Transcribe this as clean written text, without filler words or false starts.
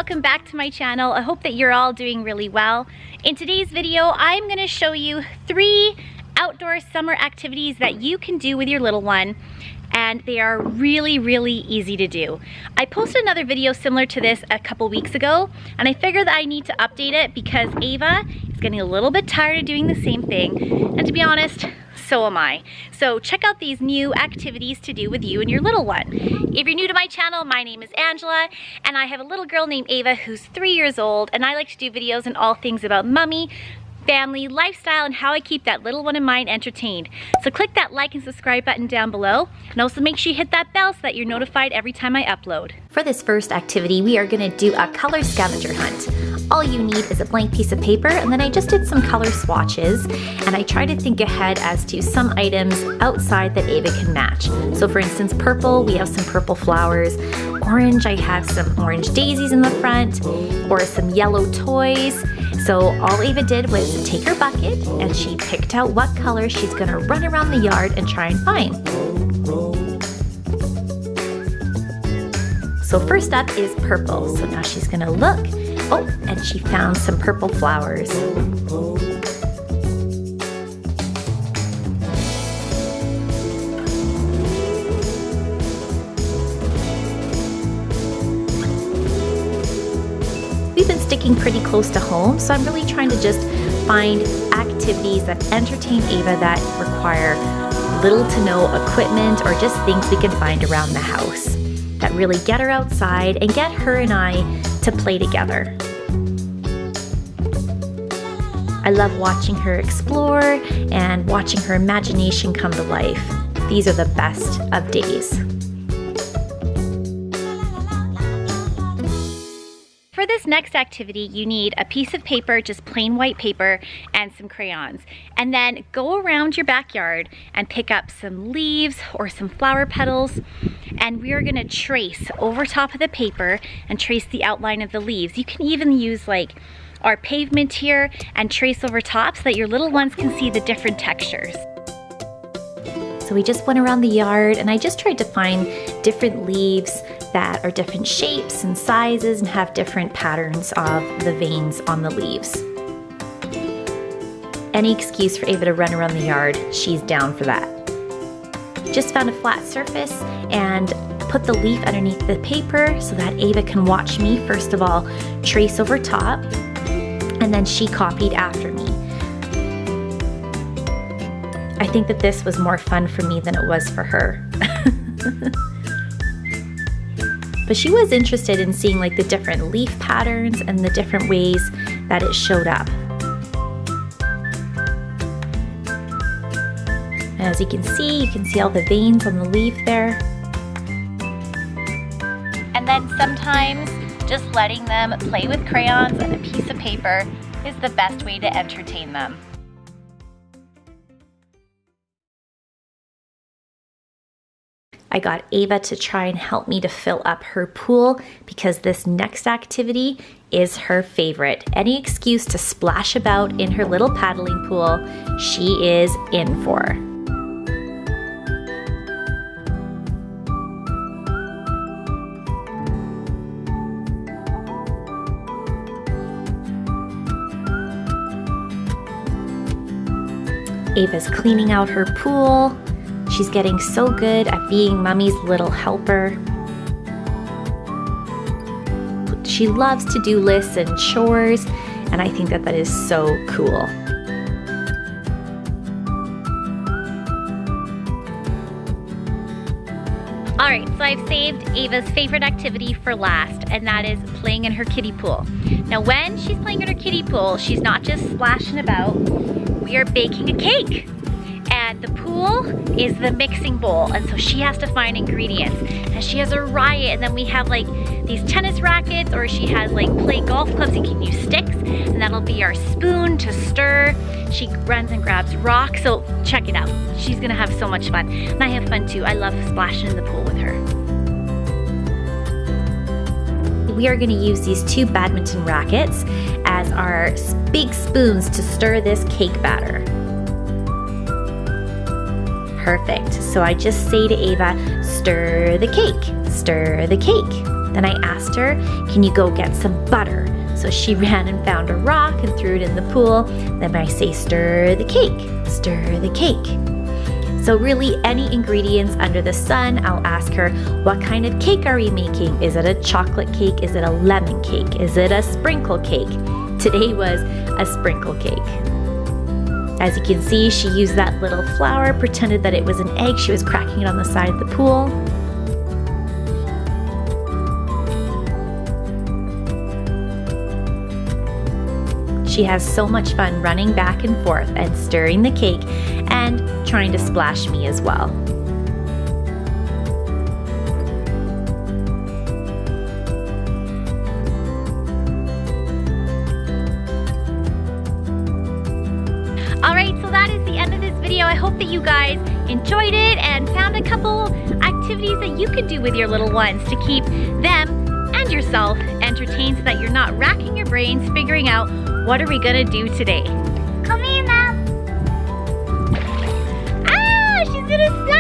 welcome back to my channel. I hope that you're all doing really well. In today's video, I'm going to show you 3 outdoor summer activities that you can do with your little one, and they are really easy to do. I posted another video similar to this a couple weeks ago, and I figured that I need to update it because Ava is getting a little bit tired of doing the same thing, and to be honest, so am I. So check out these new activities to do with you and your little one. If you're new to my channel, my name is Angela, and I have a little girl named Ava who's 3 years old, and I like to do videos on all things about mommy, family, lifestyle, and how I keep that little one of mine entertained. So click that like and subscribe button down below, and also make sure you hit that bell so that you're notified every time I upload. For this first activity, we are gonna do a color scavenger hunt. All you need is a blank piece of paper, and then I just did some color swatches, and I try to think ahead as to some items outside that Ava can match. So for instance, purple, we have some purple flowers. Orange, I have some orange daisies in the front, or some yellow toys. So all Ava did was take her bucket, and she picked out what color she's gonna run around the yard and try and find. So first up is purple. So now she's gonna look. Oh, and she found some purple flowers. We've been sticking pretty close to home, so I'm really trying to just find activities that entertain Ava that require little to no equipment or just things we can find around the house that really get her outside and get her and I to play together. I love watching her explore and watching her imagination come to life. These are the best of days. For this next activity, you need a piece of paper, just plain white paper, and some crayons. And then go around your backyard and pick up some leaves or some flower petals, and we are gonna trace over top of the paper and trace the outline of the leaves. You can even use like our pavement here and trace over top so that your little ones can see the different textures. So we just went around the yard, and I just tried to find different leaves that are different shapes and sizes and have different patterns of the veins on the leaves. Any excuse for Ava to run around the yard, she's down for that. Just found a flat surface and put the leaf underneath the paper so that Ava can watch me, first of all, trace over top, and then she copied after me. I think that this was more fun for me than it was for her. But she was interested in seeing like the different leaf patterns and the different ways that it showed up. As you can see all the veins on the leaf there. And then sometimes just letting them play with crayons and a piece of paper is the best way to entertain them. I got Ava to try and help me to fill up her pool because this next activity is her favorite. Any excuse to splash about in her little paddling pool, she is in for. Ava's cleaning out her pool. She's getting so good at being mommy's little helper. She loves to do lists and chores, and I think that is so cool. Alright, so I've saved Ava's favorite activity for last, and that is playing in her kiddie pool. Now when she's playing in her kiddie pool, she's not just splashing about, we are baking a cake. And the pool is the mixing bowl, and so she has to find ingredients. And she has a riot, and then we have like these tennis rackets, or she has like play golf clubs. You can use sticks, and that'll be our spoon to stir. She runs and grabs rocks, so check it out. She's gonna have so much fun, and I have fun too. I love splashing in the pool with her. We are gonna use these 2 badminton rackets as our big spoons to stir this cake batter. Perfect. So I just say to Ava, stir the cake, stir the cake. Then I asked her, can you go get some butter? So she ran and found a rock and threw it in the pool. Then I say, stir the cake, stir the cake. So really any ingredients under the sun, I'll ask her, what kind of cake are we making? Is it a chocolate cake? Is it a lemon cake? Is it a sprinkle cake? Today was a sprinkle cake. As you can see, she used that little flower, pretended that it was an egg. She was cracking it on the side of the pool. She has so much fun running back and forth and stirring the cake and trying to splash me as well. Alright, so that is the end of this video. I hope that you guys enjoyed it and found a couple activities that you can do with your little ones to keep them and yourself entertained so that you're not racking your brains figuring out what are we gonna do today. Come here, Mom. Ah, she's gonna slap